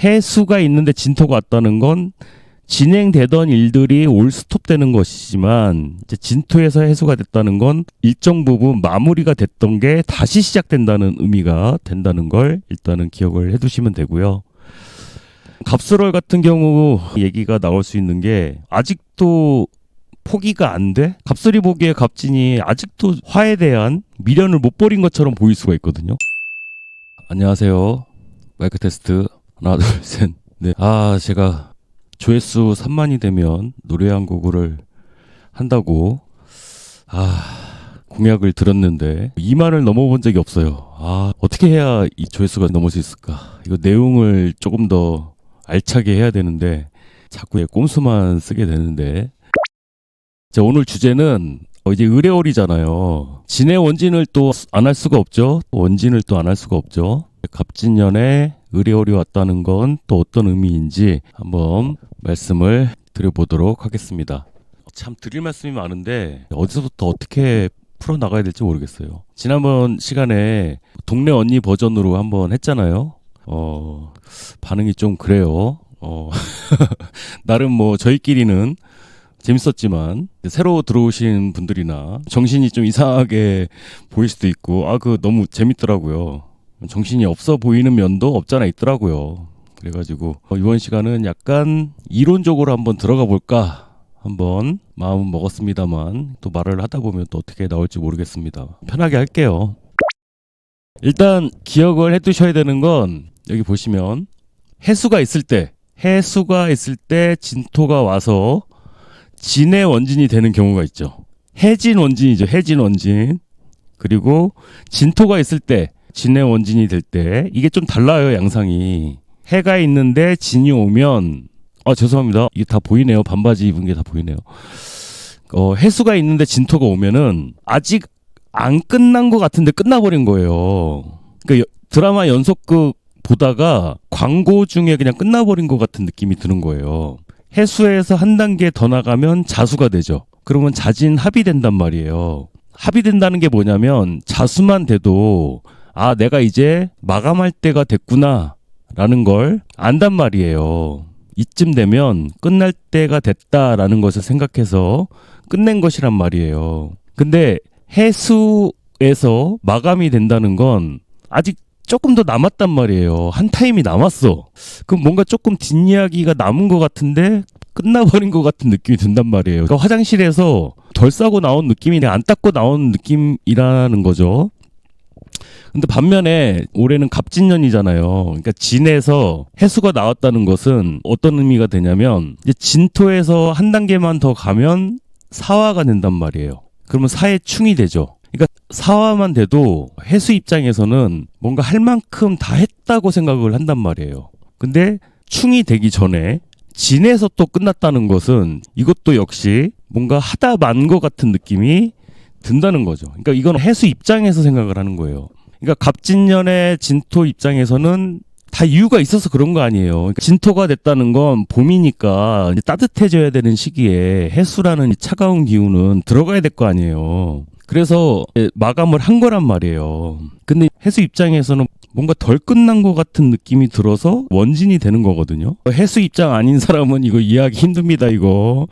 해수가 있는데 진토가 왔다는 건 진행되던 일들이 올 스톱되는 것이지만 이제 진토에서 해수가 됐다는 건 일정 부분 마무리가 됐던 게 다시 시작된다는 의미가 된다는 걸 일단은 기억을 해두시면 되고요. 갑술월 같은 경우 얘기가 나올 수 있는 게 아직도 포기가 안 돼? 갑술이 보기에 갑진이 아직도 화에 대한 미련을 못 버린 것처럼 보일 수가 있거든요. 안녕하세요. 마이크 테스트 하나 둘 셋. 네. 제가 조회수 3만이 되면 노래 한 곡을 한다고 공약을 들었는데 2만을 넘어본 적이 없어요. 어떻게 해야 이 조회수가 넘을 수 있을까? 이거 내용을 조금 더 알차게 해야 되는데 자꾸 꼼수만 쓰게 되는데. 자, 오늘 주제는 이제 의뢰월이잖아요. 진의 원진을 또 안 할 수가 없죠. 원진을 또 안 할 수가 없죠. 갑진년에 의뢰월이 왔다는 건 또 어떤 의미인지 한번 말씀을 드려보도록 하겠습니다. 참 드릴 말씀이 많은데 어디서부터 어떻게 풀어나가야 될지 모르겠어요. 지난번 시간에 동네 언니 버전으로 한번 했잖아요. 반응이 좀 그래요. 나름 뭐 저희끼리는 재밌었지만 새로 들어오신 분들이나 정신이 좀 이상하게 보일 수도 있고 그거 너무 재밌더라고요. 정신이 없어 보이는 면도 없잖아 있더라고요. 그래가지고 이번 시간은 약간 이론적으로 한번 들어가 볼까 한번 마음은 먹었습니다만 또 말을 하다 보면 또 어떻게 나올지 모르겠습니다. 편하게 할게요. 일단 기억을 해두셔야 되는 건 여기 보시면 해수가 있을 때 진토가 와서 진의 원진이 되는 경우가 있죠. 해진 원진이죠. 해진 원진. 그리고 진토가 있을 때 진의 원진이 될 때 이게 좀 달라요. 양상이. 해가 있는데 진이 오면 죄송합니다. 이게 다 보이네요. 반바지 입은 게 다 보이네요. 해수가 있는데 진토가 오면은 아직 안 끝난 것 같은데 끝나버린 거예요. 그러니까 드라마 연속극 보다가 광고 중에 그냥 끝나버린 것 같은 느낌이 드는 거예요. 해수에서 한 단계 더 나가면 자수가 되죠. 그러면 자진합이 된단 말이에요. 합이 된다는 게 뭐냐면 자수만 돼도 내가 이제 마감할 때가 됐구나 라는 걸 안단 말이에요. 이쯤 되면 끝날 때가 됐다라는 것을 생각해서 끝낸 것이란 말이에요. 근데 해수에서 마감이 된다는 건 아직 조금 더 남았단 말이에요. 한 타임이 남았어. 그럼 뭔가 조금 뒷이야기가 남은 것 같은데 끝나버린 것 같은 느낌이 든단 말이에요. 그러니까 화장실에서 덜 싸고 나온 느낌이 안 닦고 나온 느낌이라는 거죠. 근데 반면에 올해는 갑진년이잖아요. 그러니까 진에서 해수가 나왔다는 것은 어떤 의미가 되냐면 이제 진토에서 한 단계만 더 가면 사화가 된단 말이에요. 그러면 사의 충이 되죠. 그러니까 사화만 돼도 해수 입장에서는 뭔가 할 만큼 다 했다고 생각을 한단 말이에요. 근데 충이 되기 전에 진에서 또 끝났다는 것은 이것도 역시 뭔가 하다 만 것 같은 느낌이 든다는 거죠. 그러니까 이건 해수 입장에서 생각을 하는 거예요. 그러니까 갑진년의 진토 입장에서는 다 이유가 있어서 그런 거 아니에요. 그러니까 진토가 됐다는 건 봄이니까 이제 따뜻해져야 되는 시기에 해수라는 이 차가운 기운은 들어가야 될 거 아니에요. 그래서 마감을 한 거란 말이에요. 근데 해수 입장에서는 뭔가 덜 끝난 것 같은 느낌이 들어서 원진이 되는 거거든요. 해수 입장 아닌 사람은 이거 이해하기 힘듭니다, 이거.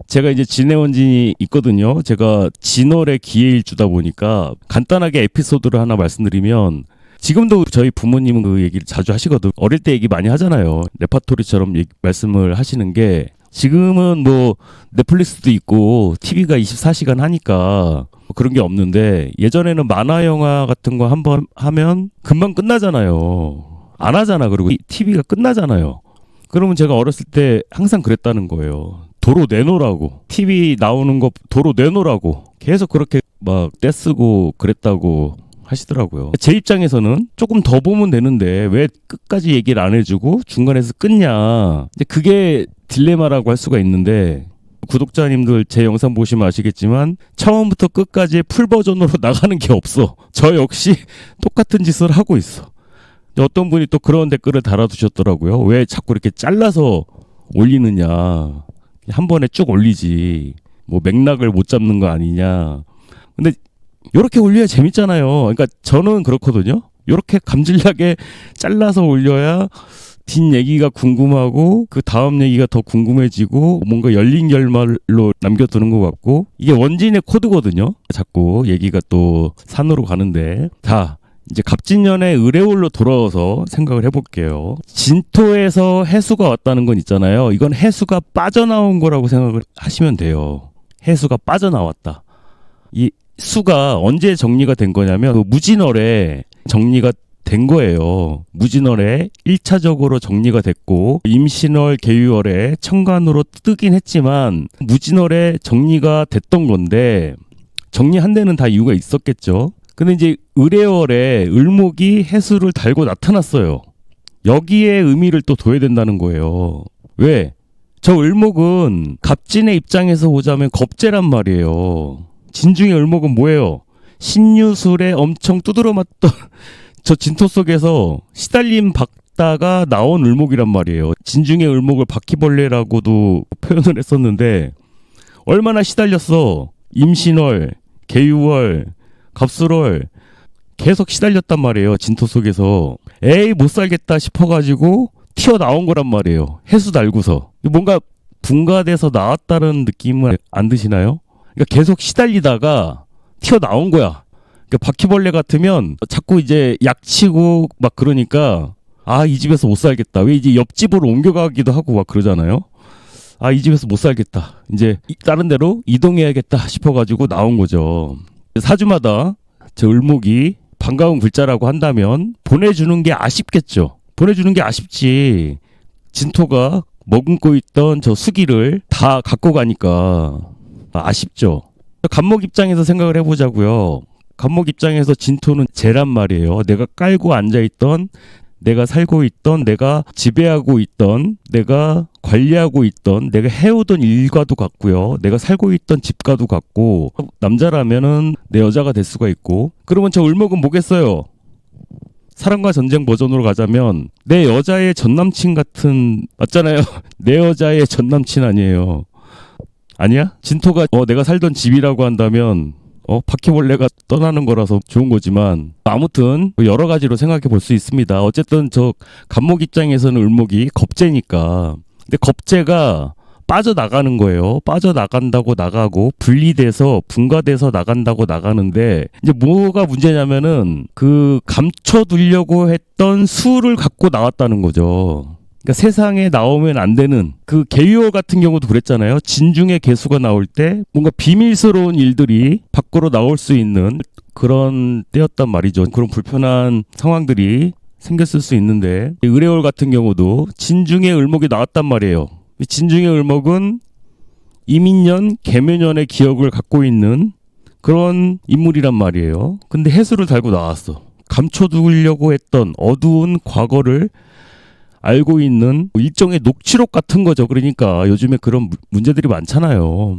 제가 이제 진의 원진이 있거든요. 제가 진월의 기해일주다 보니까 간단하게 에피소드를 하나 말씀드리면 지금도 저희 부모님은 그 얘기를 자주 하시거든. 어릴 때 얘기 많이 하잖아요. 레파토리처럼 말씀을 하시는 게 지금은 뭐 넷플릭스도 있고 TV가 24시간 하니까 그런 게 없는데 예전에는 만화 영화 같은 거 한번 하면 금방 끝나잖아요. 안 하잖아. 그리고 TV가 끝나잖아요. 그러면 제가 어렸을 때 항상 그랬다는 거예요. 도로 내놓으라고. TV 나오는 거 도로 내놓으라고. 계속 그렇게 막 떼쓰고 그랬다고 하시더라고요. 제 입장에서는 조금 더 보면 되는데 왜 끝까지 얘기를 안 해주고 중간에서 끊냐. 이제 그게 딜레마라고 할 수가 있는데 구독자님들 제 영상 보시면 아시겠지만 처음부터 끝까지 풀 버전으로 나가는 게 없어. 저 역시 똑같은 짓을 하고 있어. 어떤 분이 또 그런 댓글을 달아두셨더라고요. 왜 자꾸 이렇게 잘라서 올리느냐. 한 번에 쭉 올리지. 뭐 맥락을 못 잡는 거 아니냐. 근데 요렇게 올려야 재밌잖아요. 그러니까 저는 그렇거든요. 요렇게 감질나게 잘라서 올려야 뒷 얘기가 궁금하고 그 다음 얘기가 더 궁금해지고 뭔가 열린 결말로 남겨두는 것 같고 이게 원진의 코드거든요. 자꾸 얘기가 또 산으로 가는데 자 이제 갑진년의 의뢰올로 돌아와서 생각을 해볼게요. 진토에서 해수가 왔다는 건 있잖아요. 이건 해수가 빠져나온 거라고 생각을 하시면 돼요. 해수가 빠져나왔다. 이 수가 언제 정리가 된 거냐면 그 무진월에 정리가 된 거예요. 무진월에 1차적으로 정리가 됐고 임신월, 계유월에 천간으로 뜨긴 했지만 무진월에 정리가 됐던 건데 정리한 데는 다 이유가 있었겠죠. 근데 이제 을해월에 을목이 해수를 달고 나타났어요. 여기에 의미를 또 둬야 된다는 거예요. 왜? 저 을목은 갑진의 입장에서 보자면 겁재란 말이에요. 진중의 을목은 뭐예요? 신유술에 엄청 두드러 맞던 저 진토 속에서 시달림 받다가 나온 을목이란 말이에요. 진중의 을목을 바퀴벌레라고도 표현을 했었는데 얼마나 시달렸어. 임신월, 계유월, 갑술월 계속 시달렸단 말이에요. 진토 속에서. 에이 못 살겠다 싶어가지고 튀어나온 거란 말이에요. 해수 달고서. 뭔가 분가돼서 나왔다는 느낌을 안 드시나요? 그러니까 계속 시달리다가 튀어나온 거야. 그러니까 바퀴벌레 같으면 자꾸 이제 약치고 막 그러니까 아 이 집에서 못 살겠다. 왜 이제 옆집으로 옮겨가기도 하고 막 그러잖아요. 아 이 집에서 못 살겠다. 이제 다른 데로 이동해야겠다 싶어가지고 나온 거죠. 사주마다 저 을목이 반가운 글자라고 한다면 보내주는 게 아쉽겠죠. 보내주는 게 아쉽지. 진토가 머금고 있던 저 수기를 다 갖고 가니까 아쉽죠. 간목 입장에서 생각을 해보자고요. 간목 입장에서 진토는 재란 말이에요. 내가 깔고 앉아있던, 내가 살고 있던, 내가 지배하고 있던, 내가 관리하고 있던, 내가 해오던 일과도 같고요. 내가 살고 있던 집과도 같고 남자라면은 내 여자가 될 수가 있고 그러면 저 을목은 뭐겠어요? 사랑과 전쟁 버전으로 가자면 내 여자의 전남친 같은 맞잖아요. 내 여자의 전남친 아니에요. 아니야? 진토가 내가 살던 집이라고 한다면 바퀴벌레가 떠나는 거라서 좋은 거지만 아무튼 여러 가지로 생각해 볼 수 있습니다. 어쨌든 저 간목 입장에서는 을목이 겁재니까 근데 겁재가 빠져나가는 거예요. 빠져나간다고 나가고 분리돼서 분가돼서 나간다고 나가는데 이제 뭐가 문제냐면은 그 감춰두려고 했던 수를 갖고 나왔다는 거죠. 그러니까 세상에 나오면 안 되는 그 계유월 같은 경우도 그랬잖아요. 진중의 개수가 나올 때 뭔가 비밀스러운 일들이 밖으로 나올 수 있는 그런 때였단 말이죠. 그런 불편한 상황들이 생겼을 수 있는데 을해월 같은 경우도 진중의 을목이 나왔단 말이에요. 진중의 을목은 이민년, 계묘년의 기억을 갖고 있는 그런 인물이란 말이에요. 근데 해수를 달고 나왔어. 감춰두려고 했던 어두운 과거를 알고 있는 일종의 녹취록 같은 거죠. 그러니까 요즘에 그런 문제들이 많잖아요.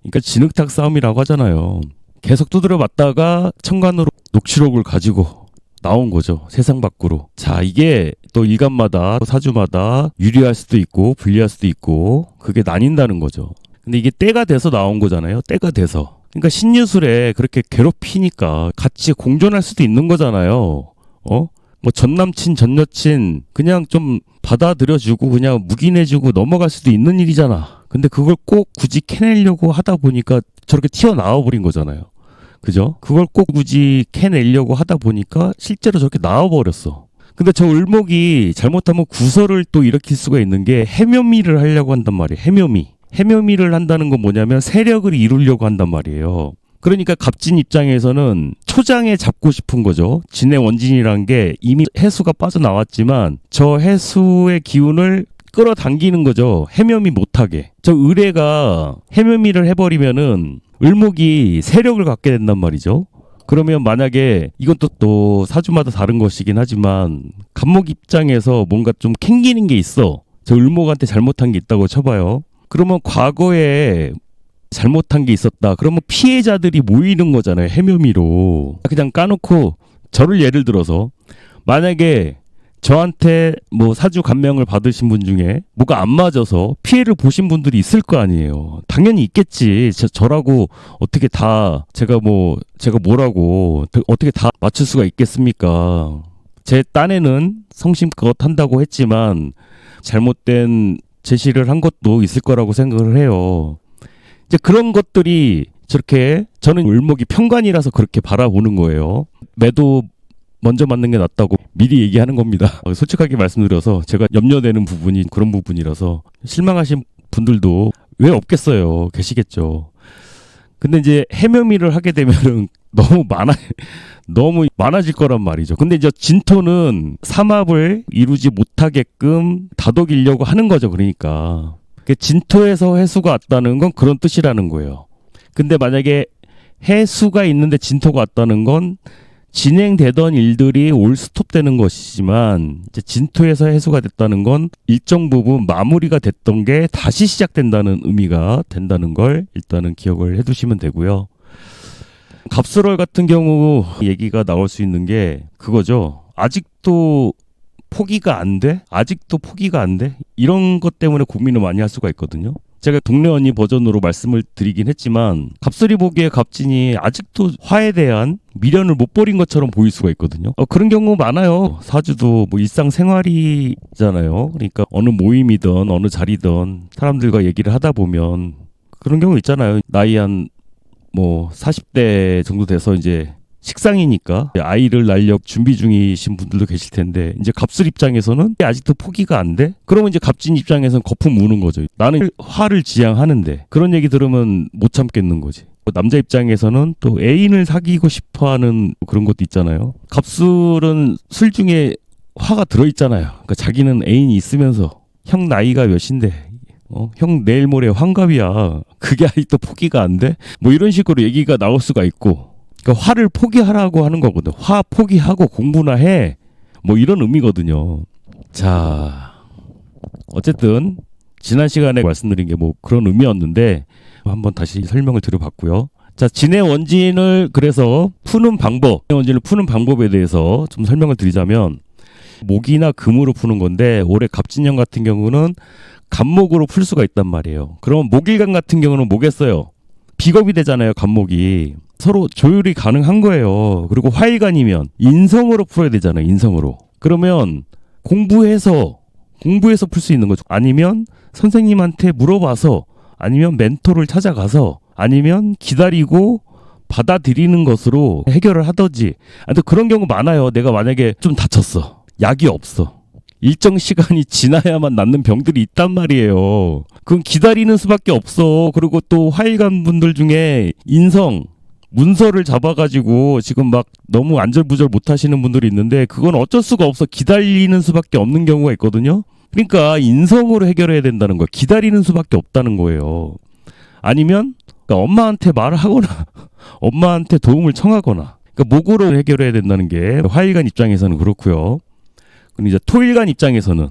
그러니까 진흙탕 싸움이라고 하잖아요. 계속 두드려 맞다가 천간으로 녹취록을 가지고 나온 거죠. 세상 밖으로. 자, 이게 또 일간마다 사주마다 유리할 수도 있고 불리할 수도 있고 그게 나뉜다는 거죠. 근데 이게 때가 돼서 나온 거잖아요. 때가 돼서. 그러니까 신유술에 그렇게 괴롭히니까 같이 공존할 수도 있는 거잖아요. 뭐 전남친 전여친 그냥 좀 받아들여주고 그냥 묵인해주고 넘어갈 수도 있는 일이잖아. 근데 그걸 꼭 굳이 캐내려고 하다 보니까 저렇게 튀어나와 버린 거잖아요. 그죠? 그걸 꼭 굳이 캐내려고 하다 보니까 실제로 저렇게 나와버렸어. 근데 저 을목이 잘못하면 구설을 또 일으킬 수가 있는 게 해묘미를 하려고 한단 말이에요. 해묘미. 해묘미를 한다는 건 뭐냐면 세력을 이루려고 한단 말이에요. 그러니까 갑진 입장에서는 초장에 잡고 싶은 거죠. 진의 원진이란 게 이미 해수가 빠져나왔지만 저 해수의 기운을 끌어당기는 거죠. 해묘미 못하게. 저 을해가 해묘미를 해버리면은 을목이 세력을 갖게 된단 말이죠. 그러면 만약에 이건 또 사주마다 다른 것이긴 하지만 간목 입장에서 뭔가 좀 캥기는 게 있어. 저 을목한테 잘못한 게 있다고 쳐봐요. 그러면 과거에 잘못한 게 있었다. 그러면 피해자들이 모이는 거잖아요. 해묘미로. 그냥 까놓고 저를 예를 들어서 만약에 저한테 뭐 사주 감명을 받으신 분 중에 뭐가 안 맞아서 피해를 보신 분들이 있을 거 아니에요. 당연히 있겠지. 저라고 어떻게 다 제가 뭐라고 어떻게 다 맞출 수가 있겠습니까? 제 딴에는 성심껏 한다고 했지만 잘못된 제시를 한 것도 있을 거라고 생각을 해요. 이제 그런 것들이 저렇게 저는 을목이 편관이라서 그렇게 바라보는 거예요. 매도 먼저 맞는 게 낫다고 미리 얘기하는 겁니다. 솔직하게 말씀드려서 제가 염려되는 부분이 그런 부분이라서 실망하신 분들도 왜 없겠어요. 계시겠죠. 근데 이제 해묘미를 하게 되면은 너무 많아질 거란 말이죠. 근데 이제 진토는 삼합을 이루지 못하게끔 다독이려고 하는 거죠. 그러니까 진토에서 해수가 왔다는 건 그런 뜻이라는 거예요. 근데 만약에 해수가 있는데 진토가 왔다는 건 진행되던 일들이 올 스톱되는 것이지만 이제 진토에서 해수가 됐다는 건 일정 부분 마무리가 됐던 게 다시 시작된다는 의미가 된다는 걸 일단은 기억을 해두시면 되고요. 갑술월 같은 경우 얘기가 나올 수 있는 게 그거죠. 아직도 포기가 안 돼? 아직도 포기가 안 돼? 이런 것 때문에 고민을 많이 할 수가 있거든요. 제가 동네 언니 버전으로 말씀을 드리긴 했지만 갑술이 보기에 갑진이 아직도 화에 대한 미련을 못 버린 것처럼 보일 수가 있거든요. 그런 경우 많아요. 사주도 뭐 일상생활이잖아요. 그러니까 어느 모임이든 어느 자리든 사람들과 얘기를 하다 보면 그런 경우 있잖아요. 나이 한 뭐 40대 정도 돼서 이제 식상이니까 아이를 낳으려 준비 중이신 분들도 계실 텐데 이제 갑술 입장에서는 아직도 포기가 안 돼? 그러면 이제 갑진 입장에서는 거품 무는 거죠. 나는 화를 지향하는데 그런 얘기 들으면 못 참겠는 거지. 남자 입장에서는 또 애인을 사귀고 싶어하는 그런 것도 있잖아요. 갑술은 술 중에 화가 들어있잖아요. 그러니까 자기는 애인이 있으면서 형 나이가 몇인데 형 내일 모레 환갑이야. 그게 아직도 포기가 안 돼? 뭐 이런 식으로 얘기가 나올 수가 있고 그러니까 화를 포기하라고 하는 거거든. 화 포기하고 공부나 해. 뭐 이런 의미거든요. 자, 어쨌든 지난 시간에 말씀드린 게 뭐 그런 의미였는데 한번 다시 설명을 드려봤고요. 자, 진의 원진을 그래서 푸는 방법, 진의 원진을 푸는 방법에 대해서 좀 설명을 드리자면 목이나 금으로 푸는 건데 올해 갑진년 같은 경우는 갑목으로 풀 수가 있단 말이에요. 그럼 목일간 같은 경우는 뭐겠어요? 비겁이 되잖아요. 갑목이. 서로 조율이 가능한 거예요. 그리고 화일간이면 인성으로 풀어야 되잖아요. 인성으로. 그러면 공부해서 풀 수 있는 거죠. 아니면 선생님한테 물어봐서 아니면 멘토를 찾아가서 아니면 기다리고 받아들이는 것으로 해결을 하든지. 또 그런 경우 많아요. 내가 만약에 좀 다쳤어. 약이 없어. 일정 시간이 지나야만 낫는 병들이 있단 말이에요. 그건 기다리는 수밖에 없어. 그리고 또 화일간 분들 중에 인성 문서를 잡아가지고 지금 막 너무 안절부절 못하시는 분들이 있는데 그건 어쩔 수가 없어. 기다리는 수밖에 없는 경우가 있거든요. 그러니까 인성으로 해결해야 된다는 거야. 기다리는 수밖에 없다는 거예요. 아니면 그러니까 엄마한테 말을 하거나 엄마한테 도움을 청하거나 그러니까 목으로 해결해야 된다는 게 화일간 입장에서는 그렇고요. 그럼 이제 토일간 입장에서는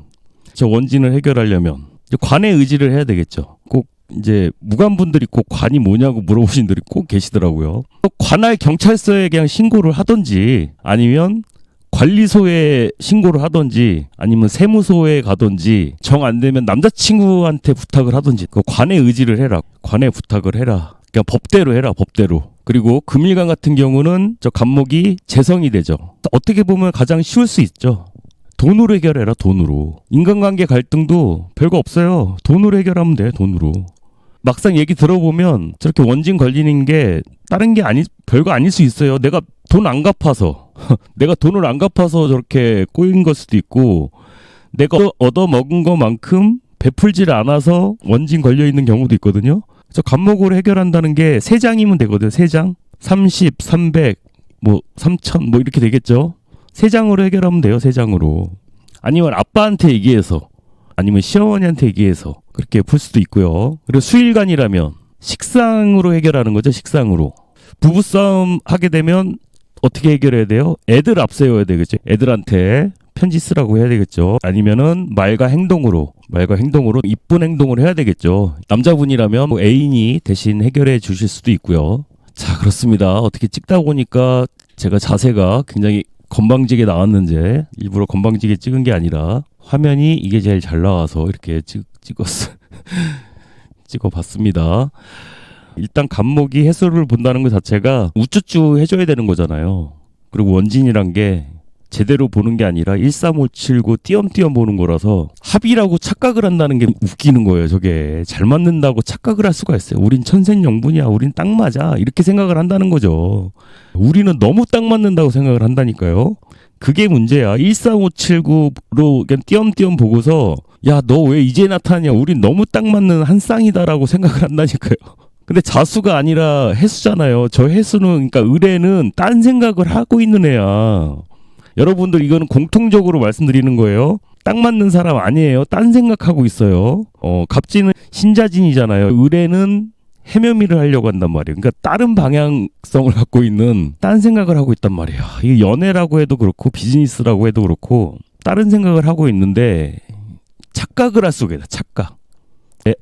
저 원진을 해결하려면 이제 관의 의지를 해야 되겠죠. 꼭 이제 무관분들이 꼭 관이 뭐냐고 물어보신 분들이 꼭 계시더라고요. 관할 경찰서에 그냥 신고를 하든지 아니면 관리소에 신고를 하든지 아니면 세무소에 가든지 정 안 되면 남자친구한테 부탁을 하든지 그 관의 의지를 해라. 관에 부탁을 해라. 그냥 법대로 해라. 법대로. 그리고 금일간 같은 경우는 저 갑목이 재성이 되죠. 어떻게 보면 가장 쉬울 수 있죠. 돈으로 해결해라. 돈으로. 인간관계 갈등도 별거 없어요. 돈으로 해결하면 돼. 돈으로. 막상 얘기 들어보면 저렇게 원진 걸리는 게 다른 게 별거 아닐 수 있어요. 내가 돈 안 갚아서 내가 돈을 안 갚아서 저렇게 꼬인 걸 수도 있고 내가 얻어먹은 것만큼 베풀지를 않아서 원진 걸려있는 경우도 있거든요. 저 갑목으로 해결한다는 게 3장이면 되거든요. 3장 30, 300, 뭐 3000 뭐 이렇게 되겠죠. 3장으로 해결하면 돼요. 3장으로. 아니면 아빠한테 얘기해서 아니면 시어머니한테 얘기해서 그렇게 풀 수도 있고요. 그리고 수일간이라면 식상으로 해결하는 거죠. 식상으로. 부부싸움 하게 되면 어떻게 해결해야 돼요? 애들 앞세워야 되겠죠. 애들한테 편지 쓰라고 해야 되겠죠. 아니면은 말과 행동으로 이쁜 행동을 해야 되겠죠. 남자분이라면 뭐 애인이 대신 해결해 주실 수도 있고요. 자, 그렇습니다. 어떻게 찍다 보니까 제가 자세가 굉장히 건방지게 나왔는지 일부러 건방지게 찍은 게 아니라 화면이 이게 제일 잘 나와서 이렇게 찍어봤습니다. 일단 갑목이 해수를 본다는 것 자체가 우쭈쭈 해줘야 되는 거잖아요. 그리고 원진이란 게 제대로 보는 게 아니라 13579 띄엄띄엄 보는 거라서 합이라고 착각을 한다는 게 웃기는 거예요. 저게 잘 맞는다고 착각을 할 수가 있어요. 우린 천생연분이야. 우린 딱 맞아. 이렇게 생각을 한다는 거죠. 우리는 너무 딱 맞는다고 생각을 한다니까요. 그게 문제야. 13579로 그냥 띄엄띄엄 보고서 야, 너 왜 이제 나타나냐? 우린 너무 딱 맞는 한 쌍이다라고 생각을 한다니까요. 근데 자수가 아니라 해수잖아요. 저 해수는, 그러니까 의뢰는 딴 생각을 하고 있는 애야. 여러분들 이거는 공통적으로 말씀드리는 거예요. 딱 맞는 사람 아니에요. 딴 생각하고 있어요. 갑진은 신자진이잖아요. 의뢰는 해묘미를 하려고 한단 말이에요. 그러니까 다른 방향성을 갖고 있는 딴 생각을 하고 있단 말이에요. 이게 연애라고 해도 그렇고 비즈니스라고 해도 그렇고 다른 생각을 하고 있는데 착각을 할 수가 있다. 착각.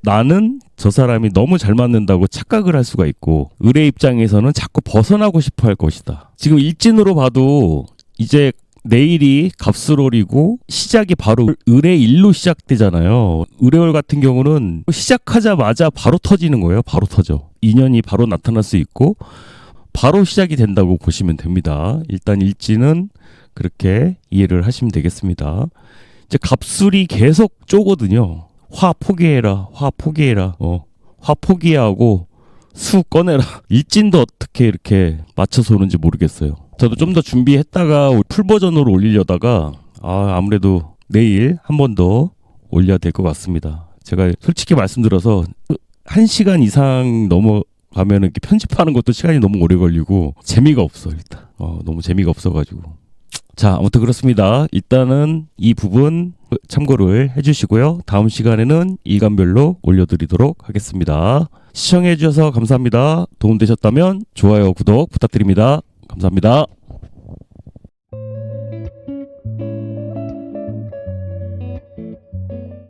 나는 저 사람이 너무 잘 맞는다고 착각을 할 수가 있고 의뢰 입장에서는 자꾸 벗어나고 싶어 할 것이다. 지금 일진으로 봐도 이제 내일이 갑술월이고 시작이 바로 의뢰일로 시작되잖아요. 의뢰월 같은 경우는 시작하자마자 바로 터지는 거예요. 바로 터져. 인연이 바로 나타날 수 있고 바로 시작이 된다고 보시면 됩니다. 일단 일진은 그렇게 이해를 하시면 되겠습니다. 이제 갑술이 계속 쪼거든요. 화 포기해라. 화 포기해라. 화 포기하고 수 꺼내라. 일진도 어떻게 이렇게 맞춰서 오는지 모르겠어요. 저도 좀 더 준비했다가 풀 버전으로 올리려다가 아무래도 내일 한 번 더 올려야 될 것 같습니다. 제가 솔직히 말씀드려서 1시간 이상 넘어가면 이렇게 편집하는 것도 시간이 너무 오래 걸리고 재미가 없어 일단. 너무 재미가 없어가지고. 자, 아무튼 그렇습니다. 일단은 이 부분 참고를 해주시고요. 다음 시간에는 일간별로 올려드리도록 하겠습니다. 시청해주셔서 감사합니다. 도움되셨다면 좋아요, 구독 부탁드립니다. 감사합니다.